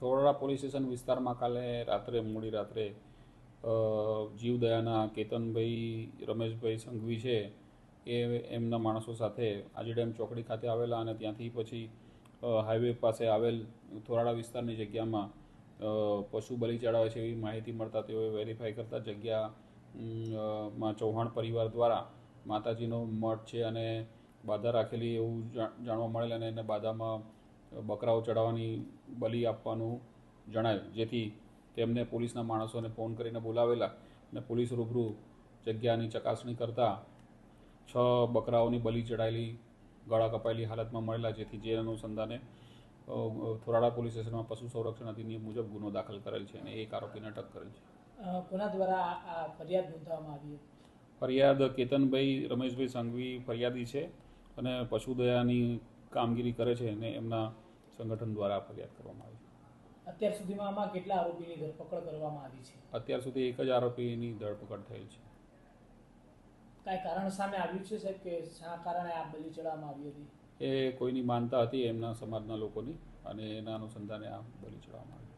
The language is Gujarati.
ધોળરા પોલીસ સ્ટેશન વિસ્તારમાં કાલે રાત્રે મોડી રાત્રે જીવદયાના કેતનભાઈ રમેશભાઈ સંઘવી છે એ એમના માણસો સાથે આજીડેમ ચોકડી ખાતે આવેલા અને ત્યાંથી પછી હાઈવે પાસે આવેલ થોરાડા વિસ્તારની જગ્યામાં પશુ બલિ ચડાવે છે એવી માહિતી મળતા તેઓએ વેરીફાઈ કરતા જગ્યામાં ચૌહાણ પરિવાર દ્વારા માતાજીનો મઠ છે અને બાધા રાખેલી એવું જાણવા મળેલ અને એને બાધામાં બકરાઓ ચડાવવાની બલિ આપવાનું જણાયું, જેથી તેમને પોલીસના માણસોને ફોન કરીને બોલાવેલા અને પોલીસ રૂબરૂ જગ્યાની ચકાસણી કરતાં 6 બકરાઓની બલિ ચડાયેલી ગળા કપાયેલી હાલતમાં મળેલા, જેથી જે અનુસંધાને થોરાડા પોલીસ સ્ટેશનમાં પશુ સંરક્ષણ અધિનિયમ મુજબ ગુનો દાખલ કરેલ છે અને એક આરોપીને અટક કરેલ છે. કોના દ્વારા આ ફરિયાદ નોંધવામાં આવી? ફરિયાદ કેતનભાઈ રમેશભાઈ સંઘવી ફરિયાદી છે અને પશુદયાની કામગીરી કરે છે અને એમના સંગઠન દ્વારા ફરિયાદ કરવામાં આવી છે. અત્યાર સુધીમાં આમાં કેટલા આરોપીની ધરપકડ કરવામાં આવી છે? અત્યાર સુધી એક જ આરોપીની ધરપકડ થયેલ છે. કાંઈ કારણ સામે આવ્યું છે સાહેબ કે શા કારણે આ બલિ ચડાવવામાં આવી હતી? એ કોઈની માનતા હતી એમના સમાજના લોકોની અને એના અનુસંધાને આ બલિ ચડાવવામાં આવી.